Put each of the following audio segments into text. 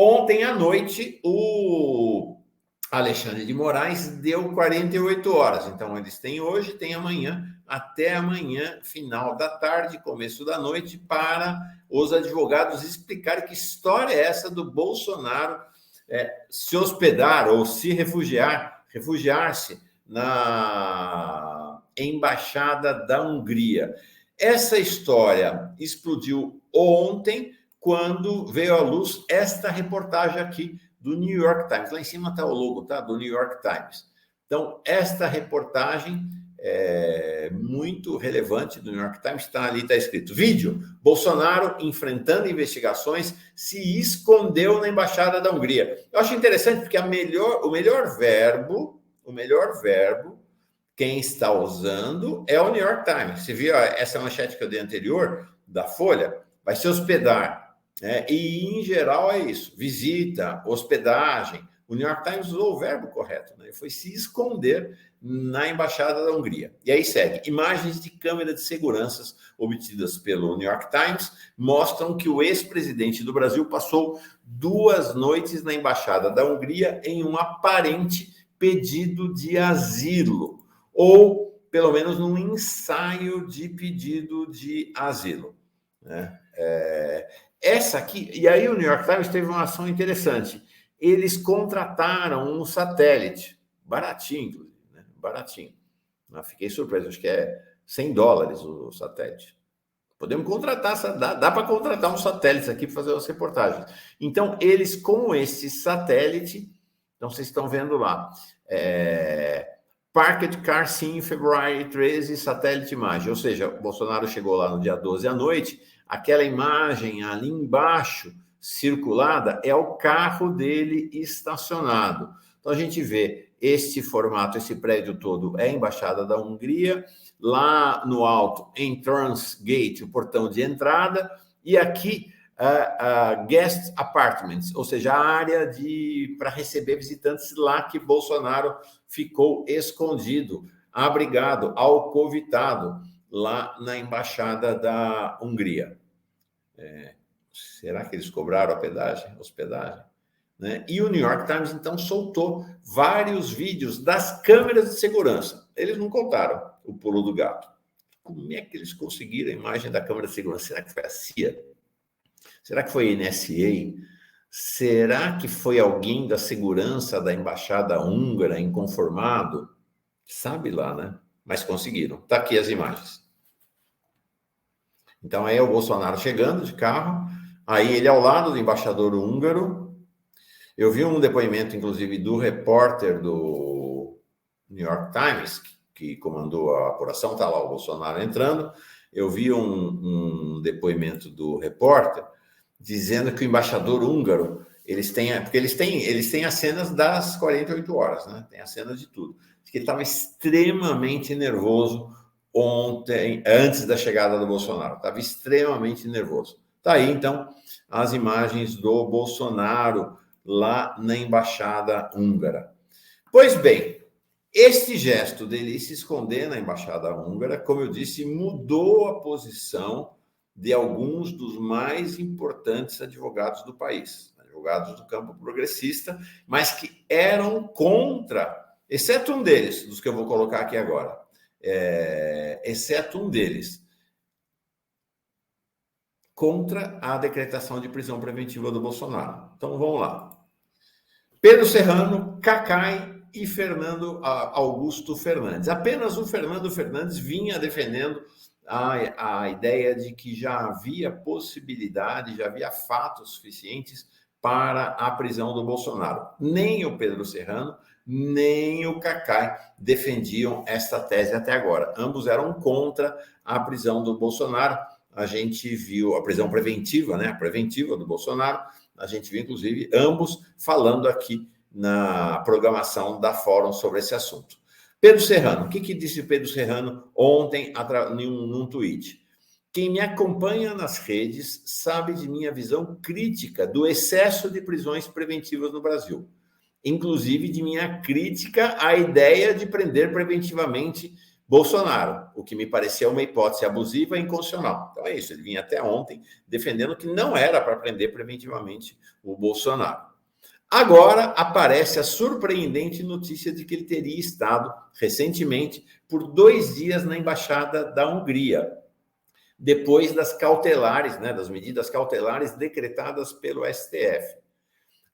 Ontem à noite, o Alexandre de Moraes deu 48 horas. Então, eles têm hoje, têm amanhã, até amanhã, final da tarde, começo da noite, para os advogados explicarem que história é essa do Bolsonaro se hospedar ou se refugiar-se na Embaixada da Hungria. Essa história explodiu ontem, quando veio à luz esta reportagem aqui do New York Times. Lá em cima está o logo, tá? Do New York Times. Então, esta reportagem é muito relevante do New York Times, está ali, está escrito: vídeo, Bolsonaro enfrentando investigações, se escondeu na Embaixada da Hungria. Eu acho interessante porque o melhor verbo, quem está usando é o New York Times. Você viu essa manchete que eu dei anterior, da Folha? Vai se hospedar. E, em geral, é isso. Visita, hospedagem. O New York Times usou o verbo correto, né? Foi se esconder na Embaixada da Hungria. E aí segue. Imagens de câmera de segurança obtidas pelo New York Times mostram que o ex-presidente do Brasil passou 2 noites na Embaixada da Hungria em um aparente pedido de asilo, ou pelo menos num ensaio de pedido de asilo, né? Essa aqui, e aí o New York Times teve uma ação interessante. Eles contrataram um satélite, baratinho, inclusive, né? Baratinho. Eu fiquei surpreso, acho que é $100 o satélite. Podemos contratar, dá para contratar um satélite aqui para fazer as reportagens. Então, eles com esse satélite, então vocês estão vendo lá, Parked Car Scene, February 13, satélite imagem. Ou seja, o Bolsonaro chegou lá no dia 12 à noite, aquela imagem ali embaixo, circulada, é o carro dele estacionado. Então, a gente vê este formato, esse prédio todo é a Embaixada da Hungria, lá no alto, Entrance Gate, o portão de entrada, e aqui guest apartments, ou seja, a área para receber visitantes, lá que Bolsonaro ficou escondido, abrigado, alcovitado, lá na Embaixada da Hungria. Será que eles cobraram hospedagem? Né? E o New York Times, então, soltou vários vídeos das câmeras de segurança. Eles não contaram o pulo do gato. Como é que eles conseguiram a imagem da câmera de segurança? Será que foi a CIA? Será que foi a NSA? Será que foi alguém da segurança da embaixada húngara inconformado? Sabe lá, né? Mas conseguiram. Tá aqui as imagens. Então, aí é o Bolsonaro chegando de carro, aí ele ao lado do embaixador húngaro. Eu vi um depoimento, inclusive, do repórter do New York Times, que comandou a apuração, tá lá o Bolsonaro entrando. Eu vi um depoimento do repórter dizendo que o embaixador húngaro, porque eles têm as cenas das 48 horas, né? Tem as cenas de tudo. Que ele estava extremamente nervoso ontem, antes da chegada do Bolsonaro. Estava extremamente nervoso. Tá aí, então, as imagens do Bolsonaro lá na Embaixada Húngara. Pois bem, este gesto dele se esconder na Embaixada Húngara, como eu disse, mudou a posição de alguns dos mais importantes advogados do país, advogados do campo progressista, mas que eram contra, exceto um deles, dos que eu vou colocar aqui agora, exceto um deles, contra a decretação de prisão preventiva do Bolsonaro. Então, vamos lá. Pedro Serrano, Cacai e Fernando Augusto Fernandes. Apenas o Fernando Fernandes vinha defendendo a ideia de que já havia possibilidade, já havia fatos suficientes para a prisão do Bolsonaro. Nem o Pedro Serrano, nem o Cacai defendiam esta tese até agora. Ambos eram contra a prisão do Bolsonaro. A gente viu a prisão preventiva, né? A preventiva do Bolsonaro. A gente viu, inclusive, ambos falando aqui na programação da Fórum sobre esse assunto. Pedro Serrano, o que disse Pedro Serrano ontem num tweet? Quem me acompanha nas redes sabe de minha visão crítica do excesso de prisões preventivas no Brasil, inclusive de minha crítica à ideia de prender preventivamente Bolsonaro, o que me parecia uma hipótese abusiva e inconstitucional. Então é isso, ele vinha até ontem defendendo que não era para prender preventivamente o Bolsonaro. Agora aparece a surpreendente notícia de que ele teria estado recentemente por 2 dias na Embaixada da Hungria, depois das cautelares, né, das medidas cautelares decretadas pelo STF.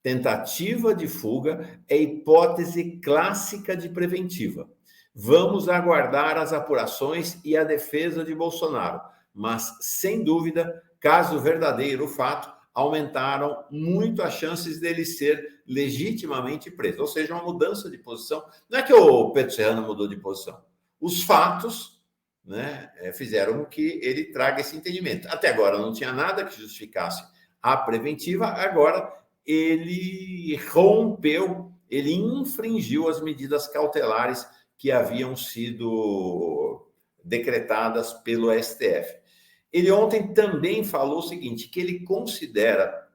Tentativa de fuga é hipótese clássica de preventiva. Vamos aguardar as apurações e a defesa de Bolsonaro, mas, sem dúvida, caso verdadeiro o fato, aumentaram muito as chances dele ser legitimamente preso. Ou seja, uma mudança de posição. Não é que o Pedro Serrano mudou de posição. Os fatos, né, fizeram com que ele traga esse entendimento. Até agora não tinha nada que justificasse a preventiva, agora ele rompeu, ele infringiu as medidas cautelares que haviam sido decretadas pelo STF. Ele ontem também falou o seguinte, que ele considera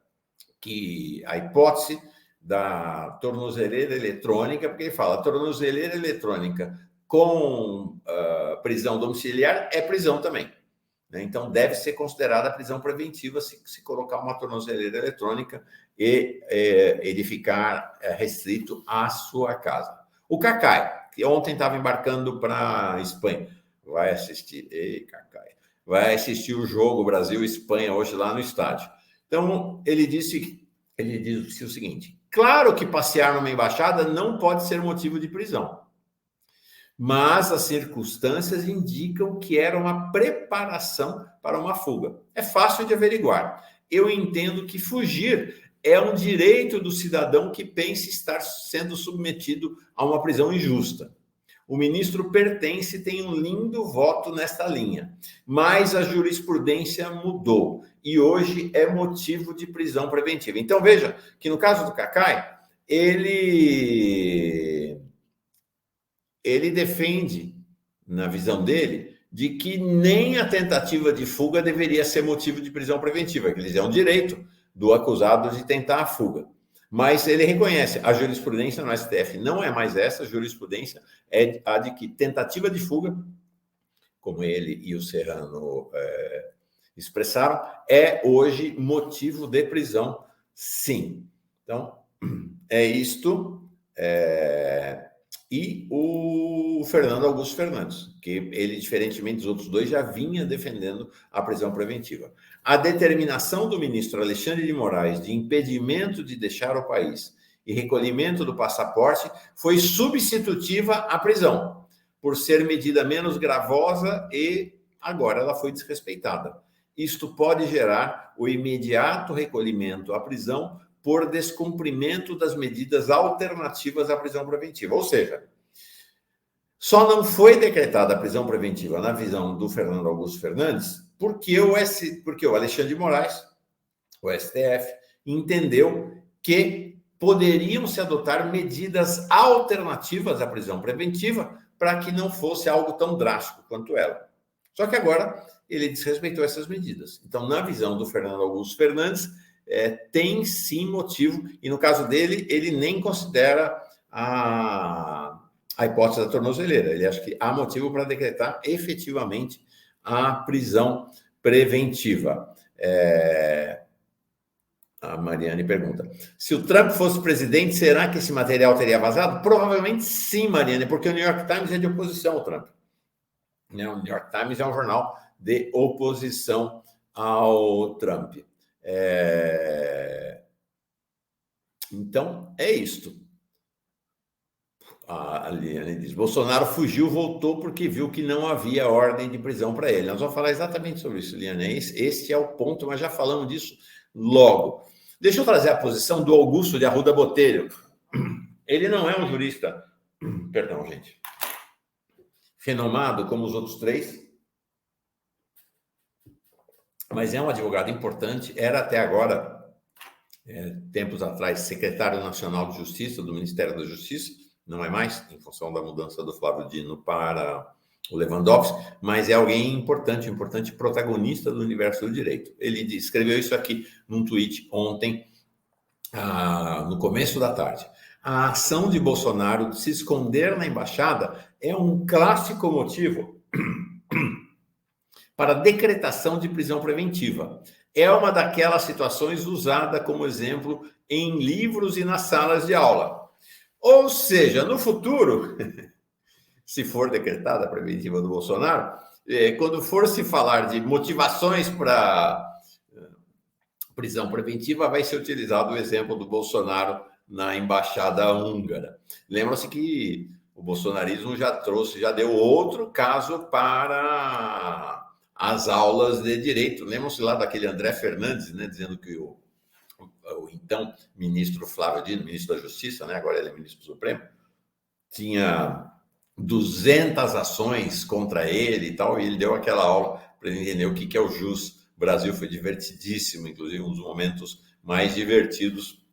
que a hipótese da tornozeleira eletrônica, porque ele fala, tornozeleira eletrônica com prisão domiciliar é prisão também. Né? Então, deve ser considerada prisão preventiva se colocar uma tornozeleira eletrônica e ele ficar restrito à sua casa. O Cacai, que ontem estava embarcando para a Espanha, vai assistir, Cacai, vai assistir o jogo Brasil-Espanha hoje lá no estádio. Então, ele disse o seguinte, claro que passear numa embaixada não pode ser motivo de prisão, mas as circunstâncias indicam que era uma preparação para uma fuga. É fácil de averiguar. Eu entendo que fugir é um direito do cidadão que pense estar sendo submetido a uma prisão injusta. O ministro Pertence tem um lindo voto nesta linha, mas a jurisprudência mudou e hoje é motivo de prisão preventiva. Então, veja que no caso do Cacai, ele defende, na visão dele, de que nem a tentativa de fuga deveria ser motivo de prisão preventiva, que é um direito do acusado de tentar a fuga. Mas ele reconhece, a jurisprudência no STF não é mais essa, a jurisprudência é a de que tentativa de fuga, como ele e o Serrano expressaram, é hoje motivo de prisão, sim. Então, é isto. E o Fernando Augusto Fernandes, que ele, diferentemente dos outros dois, já vinha defendendo a prisão preventiva. A determinação do ministro Alexandre de Moraes de impedimento de deixar o país e recolhimento do passaporte foi substitutiva à prisão, por ser medida menos gravosa e agora ela foi desrespeitada. Isto pode gerar o imediato recolhimento à prisão por descumprimento das medidas alternativas à prisão preventiva. Ou seja, só não foi decretada a prisão preventiva na visão do Fernando Augusto Fernandes porque o Alexandre de Moraes, o STF, entendeu que poderiam se adotar medidas alternativas à prisão preventiva para que não fosse algo tão drástico quanto ela. Só que agora ele desrespeitou essas medidas. Então, na visão do Fernando Augusto Fernandes, tem sim motivo, e no caso dele, ele nem considera a hipótese da tornozeleira. Ele acha que há motivo para decretar efetivamente a prisão preventiva. A Mariane pergunta, se o Trump fosse presidente, será que esse material teria vazado? Provavelmente sim, Mariane, porque o New York Times é de oposição ao Trump. O New York Times é um jornal de oposição ao Trump. Então, é isto. A Liane diz, Bolsonaro fugiu, voltou porque viu que não havia ordem de prisão para ele. Nós vamos falar exatamente sobre isso, Liane. Este é o ponto, mas já falamos disso logo. Deixa eu trazer a posição do Augusto de Arruda Botelho. Ele não é um jurista, perdão, gente, renomado como os outros três, mas é um advogado importante, era até agora, tempos atrás, secretário nacional de Justiça do Ministério da Justiça, não é mais, em função da mudança do Flávio Dino para o Lewandowski, mas é alguém importante, um importante protagonista do universo do direito. Ele escreveu isso aqui num tweet ontem, no começo da tarde. A ação de Bolsonaro de se esconder na embaixada é um clássico motivo para decretação de prisão preventiva. É uma daquelas situações usada como exemplo em livros e nas salas de aula. Ou seja, no futuro, se for decretada a preventiva do Bolsonaro, quando for se falar de motivações para prisão preventiva, vai ser utilizado o exemplo do Bolsonaro na embaixada húngara. Lembra-se que o bolsonarismo já deu outro caso para as aulas de direito. Lembram-se lá daquele André Fernandes, né, dizendo que o então ministro Flávio Dino, ministro da Justiça, né, agora ele é ministro do Supremo, tinha 200 ações contra ele e tal, e ele deu aquela aula para ele entender o que é o jus. O Brasil foi divertidíssimo, inclusive um dos momentos mais divertidos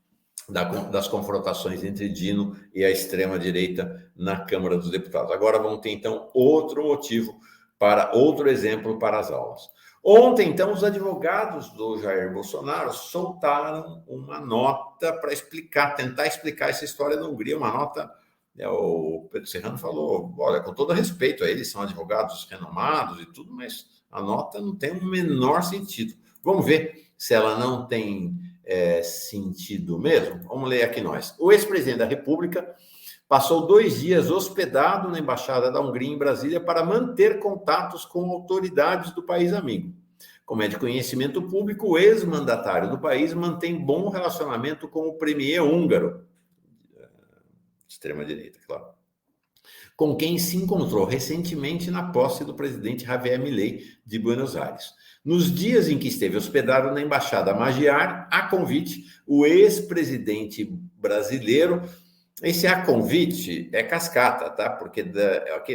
das confrontações entre Dino e a extrema-direita na Câmara dos Deputados. Agora vamos ter, então, outro exemplo para as aulas. Ontem, então, os advogados do Jair Bolsonaro soltaram uma nota para tentar explicar essa história da Hungria, uma nota. O Pedro Serrano falou, olha, com todo respeito a eles, são advogados renomados e tudo, mas a nota não tem o menor sentido. Vamos ver se ela não tem sentido mesmo. Vamos ler aqui nós. O ex-presidente da República passou 2 dias hospedado na Embaixada da Hungria em Brasília para manter contatos com autoridades do país amigo. Como é de conhecimento público, o ex-mandatário do país mantém bom relacionamento com o premier húngaro, extrema-direita, claro, com quem se encontrou recentemente na posse do presidente Javier Milei de Buenos Aires. Nos dias em que esteve hospedado na Embaixada Magyar, a convite, o ex-presidente brasileiro, esse a convite é cascata, tá? Porque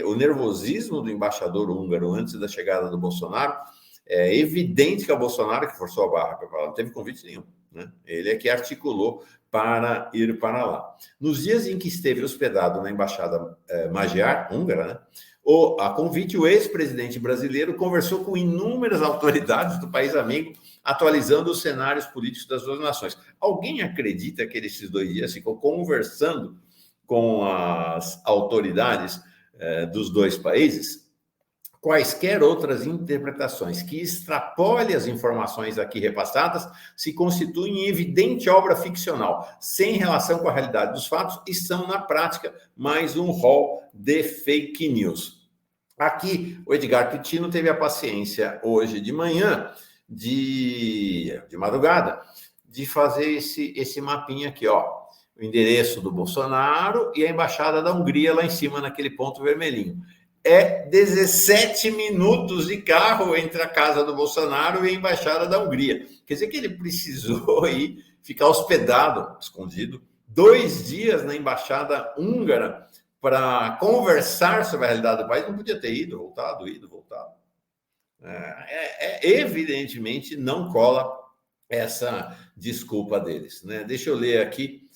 o nervosismo do embaixador húngaro antes da chegada do Bolsonaro, é evidente que é o Bolsonaro que forçou a barra para falar, não teve convite nenhum, né? Ele é que articulou para ir para lá. Nos dias em que esteve hospedado na Embaixada Magyar, húngara, né? A convite, o ex-presidente brasileiro conversou com inúmeras autoridades do país amigo, atualizando os cenários políticos das duas nações. Alguém acredita que ele, esses 2 dias, ficou conversando com as autoridades dos dois países? Quaisquer outras interpretações que extrapolem as informações aqui repassadas se constituem em evidente obra ficcional, sem relação com a realidade dos fatos, e são, na prática, mais um rol de fake news. Aqui, o Edgar Pittino teve a paciência, hoje de manhã, de madrugada, de fazer esse mapinha aqui, ó. O endereço do Bolsonaro e a Embaixada da Hungria lá em cima, naquele ponto vermelhinho. É 17 minutos de carro entre a casa do Bolsonaro e a Embaixada da Hungria. Quer dizer que ele precisou ir ficar hospedado, escondido, 2 dias na Embaixada húngara para conversar sobre a realidade do país. Não podia ter ido, voltado. Evidentemente, não cola essa desculpa deles, né? Deixa eu ler aqui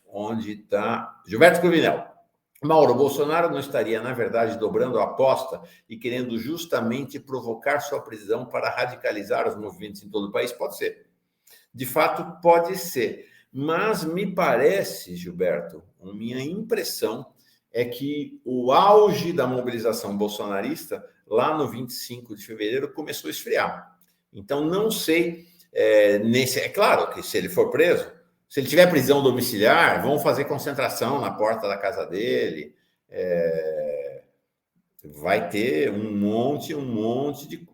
onde está Gilberto Cruvinel. Mauro, Bolsonaro não estaria, na verdade, dobrando a aposta e querendo justamente provocar sua prisão para radicalizar os movimentos em todo o país? Pode ser. De fato, pode ser. Mas me parece, Gilberto, a minha impressão é que o auge da mobilização bolsonarista, lá no 25 de fevereiro, começou a esfriar. Então, não sei, é claro que se ele for preso, se ele tiver prisão domiciliar, vão fazer concentração na porta da casa dele. Vai ter um monte de...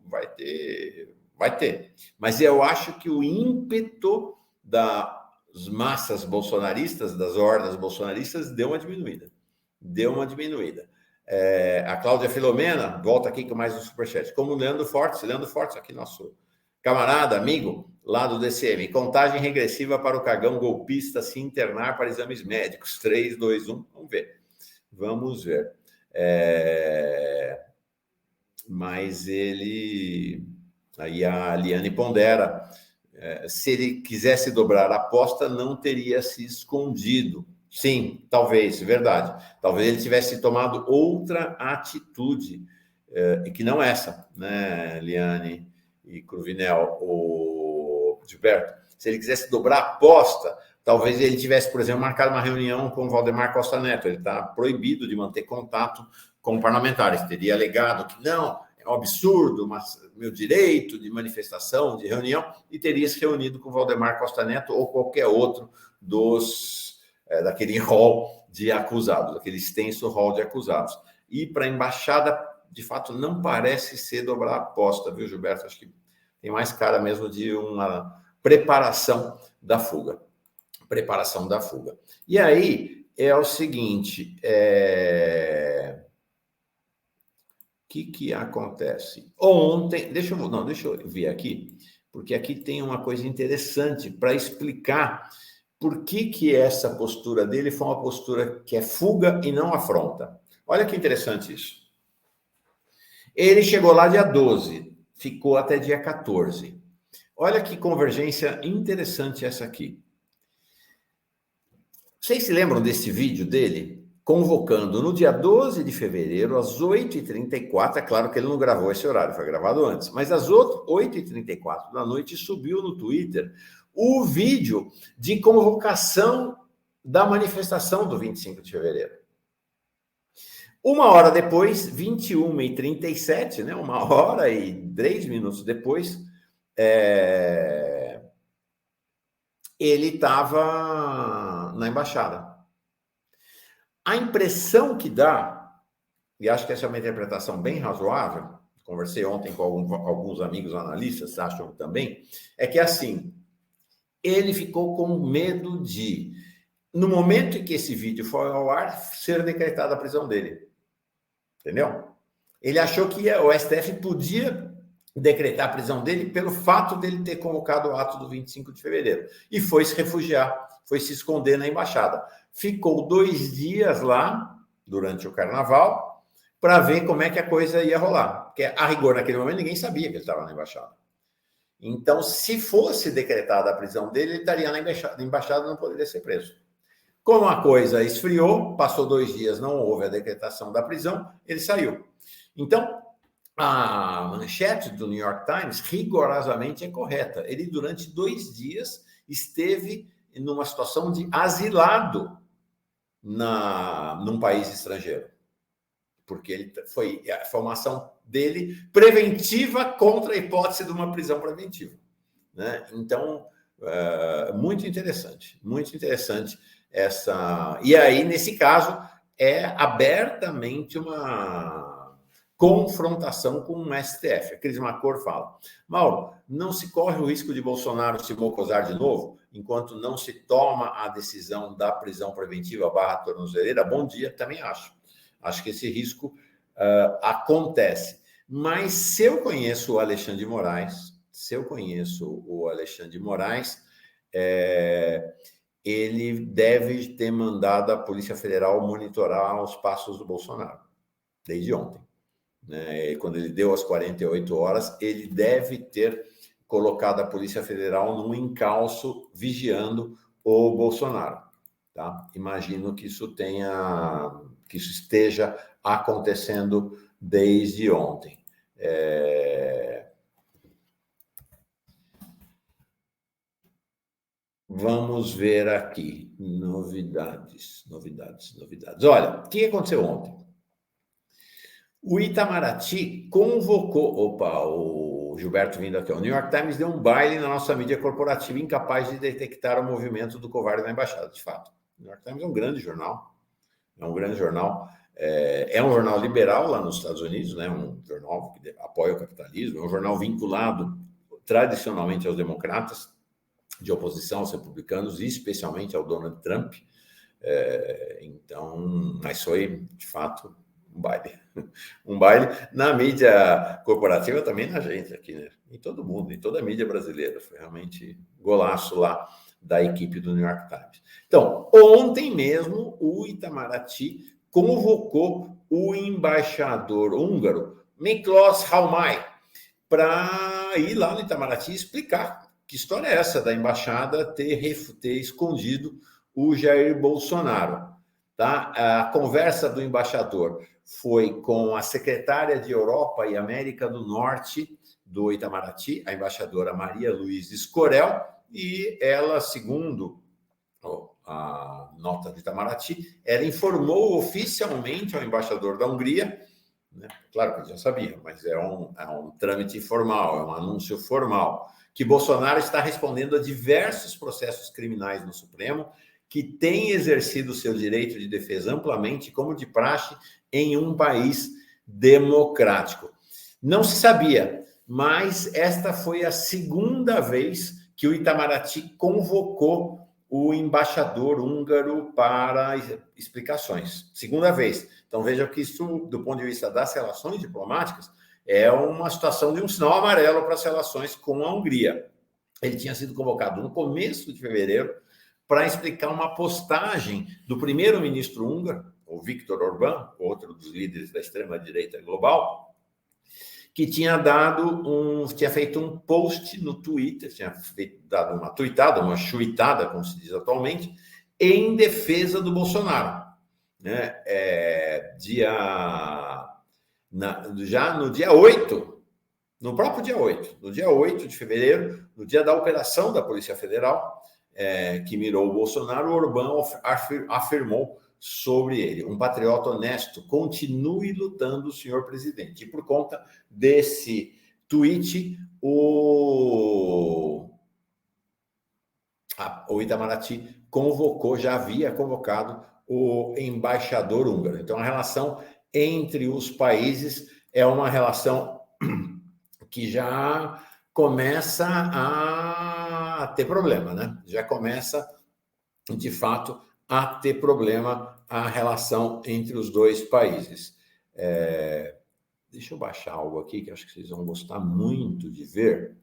Vai ter. Mas eu acho que o ímpeto das massas bolsonaristas, das hordas bolsonaristas, deu uma diminuída. A Cláudia Filomena, volta aqui com mais um superchat. Como Leandro Fortes, aqui nosso camarada, amigo, lá do DCM. Contagem regressiva para o cagão golpista se internar para exames médicos. 3, 2, 1. Vamos ver. Mas ele... Aí a Liane pondera. Se ele quisesse dobrar a aposta, não teria se escondido. Sim, talvez, verdade. Talvez ele tivesse tomado outra atitude, e que não essa, né, Liane e Cruvinel, o Gilberto. Se ele quisesse dobrar a aposta, talvez ele tivesse, por exemplo, marcado uma reunião com o Valdemar Costa Neto. Ele está proibido de manter contato com parlamentares. Teria alegado que não, é um absurdo, mas meu direito de manifestação, de reunião, e teria se reunido com Valdemar Costa Neto ou qualquer outro daquele hall de acusados, daquele extenso hall de acusados. E para a embaixada, de fato, não parece ser dobrar a aposta, viu, Gilberto? Acho que tem mais cara mesmo de uma preparação da fuga. Preparação da fuga. E aí é o seguinte, que acontece? Ontem, deixa eu ver aqui, porque aqui tem uma coisa interessante para explicar por que essa postura dele foi uma postura que é fuga e não afronta. Olha que interessante isso. Ele chegou lá dia 12, ficou até dia 14. Olha que convergência interessante essa aqui. Vocês se lembram desse vídeo dele? Convocando no dia 12 de fevereiro, às 8h34, é claro que ele não gravou esse horário, foi gravado antes, mas às 8h34 da noite subiu no Twitter o vídeo de convocação da manifestação do 25 de fevereiro. Uma hora depois, 21h37, né, 1h03 depois, ele estava na embaixada. A impressão que dá, e acho que essa é uma interpretação bem razoável, conversei ontem com alguns amigos analistas, acham também, é que assim, ele ficou com medo de, no momento em que esse vídeo foi ao ar, ser decretada a prisão dele. Entendeu? Ele achou que o STF podia decretar a prisão dele pelo fato dele ter convocado o ato do 25 de fevereiro. E foi se refugiar, foi se esconder na embaixada. Ficou 2 dias lá, durante o carnaval, para ver como é que a coisa ia rolar. Porque, a rigor, naquele momento, ninguém sabia que ele estava na embaixada. Então, se fosse decretada a prisão dele, ele estaria na embaixada e não poderia ser preso. Como a coisa esfriou, passou 2 dias, não houve a decretação da prisão, ele saiu. Então, a manchete do New York Times rigorosamente é correta. Ele, durante 2 dias, esteve numa situação de asilado num país estrangeiro. Porque foi uma ação dele preventiva contra a hipótese de uma prisão preventiva. Né? Então, muito interessante essa. E aí, nesse caso, é abertamente uma confrontação com o STF. A Cris Macor fala: Mauro, não se corre o risco de Bolsonaro se mocosar de novo, enquanto não se toma a decisão da prisão preventiva / tornozeleira? Bom dia, também acho. Acho que esse risco acontece. Mas se eu conheço o Alexandre de Moraes, ele deve ter mandado a Polícia Federal monitorar os passos do Bolsonaro, desde ontem. Né? Quando ele deu as 48 horas, ele deve ter colocado a Polícia Federal num encalço vigiando o Bolsonaro. Tá? Imagino que isso esteja acontecendo desde ontem. Vamos ver aqui. Novidades. Olha, o que aconteceu ontem? O Itamaraty convocou... o Gilberto vindo aqui. O New York Times deu um baile na nossa mídia corporativa, incapaz de detectar o movimento do covarde na embaixada. De fato, o New York Times é um grande jornal. É um jornal liberal lá nos Estados Unidos, né? Um jornal que apoia o capitalismo, é um jornal vinculado tradicionalmente aos democratas, de oposição aos republicanos, e especialmente ao Donald Trump. Então, mas foi, de fato, um baile. Um baile na mídia corporativa, também na gente aqui, né? Em todo mundo, em toda a mídia brasileira. Foi realmente golaço lá da equipe do New York Times. Então, ontem mesmo, o Itamaraty convocou o embaixador húngaro, Miklos Halmai, para ir lá no Itamaraty explicar que história é essa da embaixada ter escondido o Jair Bolsonaro. Tá? A conversa do embaixador foi com a secretária de Europa e América do Norte do Itamaraty, a embaixadora Maria Luísa Escorel, e ela, segundo a nota do Itamaraty, ela informou oficialmente ao embaixador da Hungria, né? Claro que ele já sabia, mas é um trâmite formal, é um anúncio formal, que Bolsonaro está respondendo a diversos processos criminais no Supremo, que tem exercido seu direito de defesa amplamente, como de praxe, em um país democrático. Não se sabia, mas esta foi a segunda vez que o Itamaraty convocou o embaixador húngaro para explicações. Segunda vez. Então, veja que isso, do ponto de vista das relações diplomáticas, é uma situação de um sinal amarelo para as relações com a Hungria. Ele tinha sido convocado no começo de fevereiro para explicar uma postagem do primeiro-ministro húngaro, o Viktor Orbán, outro dos líderes da extrema-direita global, que tinha feito um post no Twitter, tinha dado uma tweetada, uma chuitada, como se diz atualmente, em defesa do Bolsonaro. Né? Já no dia 8, no próprio dia 8, no dia 8 de fevereiro, no dia da operação da Polícia Federal, que mirou o Bolsonaro, o Orbán afirmou sobre ele: um patriota honesto, continue lutando, senhor presidente. E por conta desse tweet, o Itamaraty já havia convocado o embaixador húngaro. Então, a relação entre os países é uma relação que já começa a ter problema, né? Já começa, de fato, a ter problema a relação entre os dois países. Deixa eu baixar algo aqui que acho que vocês vão gostar muito de ver.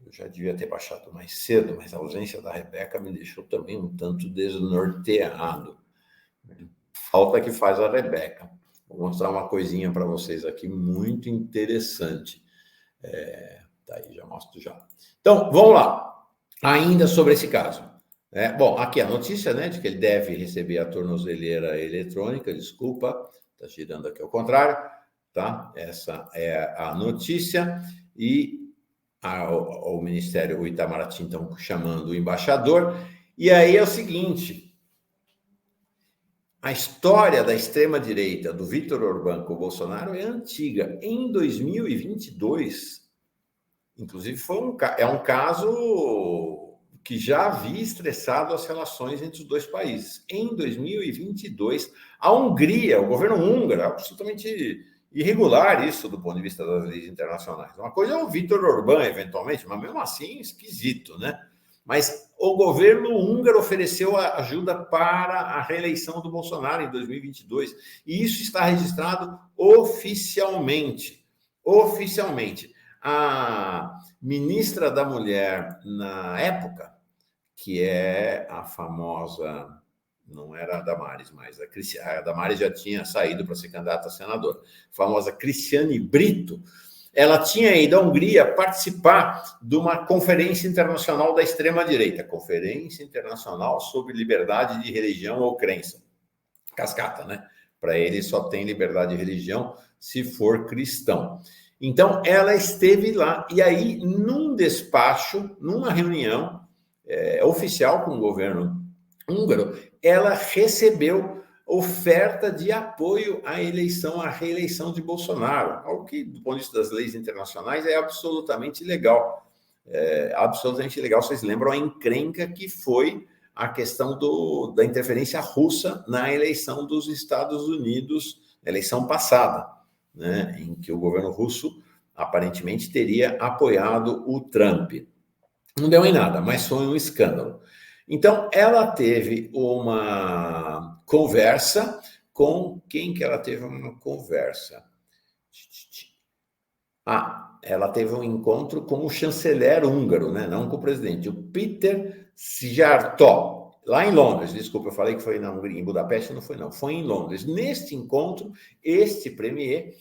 Eu já devia ter baixado mais cedo, mas a ausência da Rebeca me deixou também um tanto desnorteado. Falta que faz a Rebeca. Vou mostrar uma coisinha para vocês aqui muito interessante. Tá aí, já mostro já. Então, vamos lá. Ainda sobre esse caso. Bom, aqui a notícia, né, de que ele deve receber a tornozeleira eletrônica. Desculpa, está girando aqui ao contrário, tá? Essa é a notícia. E o Ministério, o Itamaraty, então, chamando o embaixador. E aí é o seguinte: a história da extrema-direita do Viktor Orbán com o Bolsonaro é antiga. Em 2022, inclusive, é um caso que já havia estressado as relações entre os dois países. Em 2022, a Hungria, o governo húngaro, absolutamente irregular isso do ponto de vista das leis internacionais. Uma coisa é o Viktor Orbán, eventualmente, mas mesmo assim esquisito, né? Mas o governo húngaro ofereceu ajuda para a reeleição do Bolsonaro em 2022. E isso está registrado oficialmente. Oficialmente. A ministra da Mulher, na época, que é a famosa... Não era a Damares mais. A Damares já tinha saído para ser candidata a senadora. A famosa Cristiane Brito, ela tinha ido à Hungria participar de uma conferência internacional da extrema-direita. Conferência Internacional sobre Liberdade de Religião ou Crença. Cascata, né? Para ele só tem liberdade de religião se for cristão. Então, ela esteve lá. E aí, num despacho, numa reunião oficial com o governo húngaro, ela recebeu oferta de apoio à reeleição de Bolsonaro, algo que, do ponto de vista das leis internacionais, é absolutamente legal. Absolutamente legal. Vocês lembram a encrenca que foi a questão da interferência russa na eleição dos Estados Unidos, na eleição passada, né, em que o governo russo aparentemente teria apoiado o Trump. Não deu em nada, mas foi um escândalo. Então, ela teve uma conversa com... Quem que ela teve uma conversa? Ela teve um encontro com o chanceler húngaro, né? Não com o presidente, o Péter Szijjártó, lá em Londres. Desculpa, eu falei que foi na Hungria, em Budapeste, não foi não, foi em Londres. Neste encontro, este premier,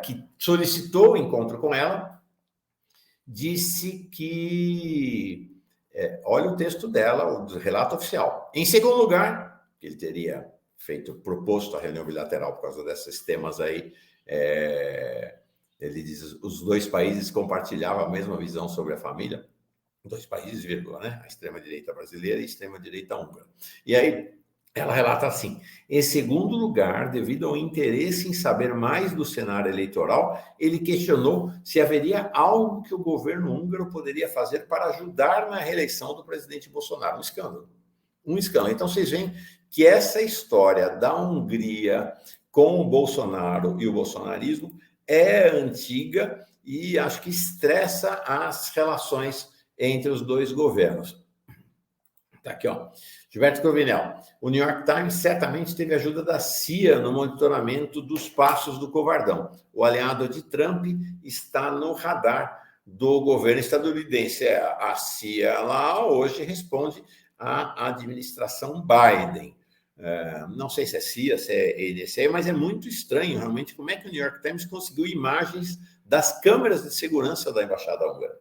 que solicitou o encontro com ela, disse que... olha o texto dela, o relato oficial. Em segundo lugar, ele teria proposto a reunião bilateral por causa desses temas aí. Ele diz: os dois países compartilhavam a mesma visão sobre a família. Dois países, vírgula, né? A extrema-direita brasileira e a extrema-direita húngara. E aí, Ela relata assim: em segundo lugar, devido ao interesse em saber mais do cenário eleitoral, ele questionou se haveria algo que o governo húngaro poderia fazer para ajudar na reeleição do presidente Bolsonaro. Um escândalo. Um escândalo. Então, vocês veem que essa história da Hungria com o Bolsonaro e o bolsonarismo é antiga e acho que estressa as relações entre os dois governos. Tá aqui, ó. Gilberto Cruvinel. O New York Times certamente teve ajuda da CIA no monitoramento dos passos do covardão. O aliado de Trump está no radar do governo estadunidense. A CIA lá hoje responde à administração Biden. Não sei se é CIA, se é NSA, mas é muito estranho realmente como é que o New York Times conseguiu imagens das câmeras de segurança da embaixada húngara.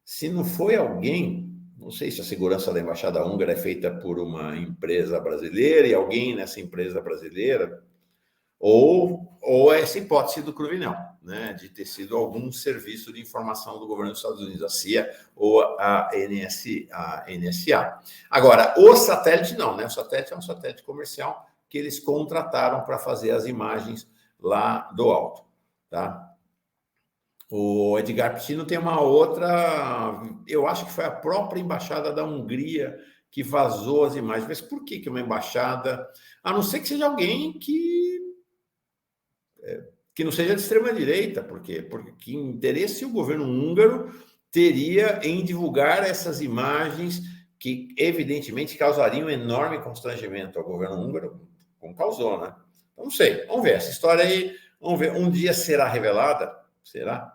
Se não foi alguém, não sei se a segurança da embaixada húngara é feita por uma empresa brasileira e alguém nessa empresa brasileira, ou essa hipótese do Cruvinel, né, de ter sido algum serviço de informação do governo dos Estados Unidos, a CIA ou a NSA. Agora, o satélite não, né? O satélite é um satélite comercial que eles contrataram para fazer as imagens lá do alto, tá? O Edgar Ptino tem uma outra, eu acho que foi a própria embaixada da Hungria que vazou as imagens. Mas por que uma embaixada, a não ser que seja alguém que não seja de extrema-direita, porque que interesse o governo húngaro teria em divulgar essas imagens que, evidentemente, causariam um enorme constrangimento ao governo húngaro, como causou, né? Então, não sei, vamos ver, essa história aí, vamos ver, um dia será revelada, será?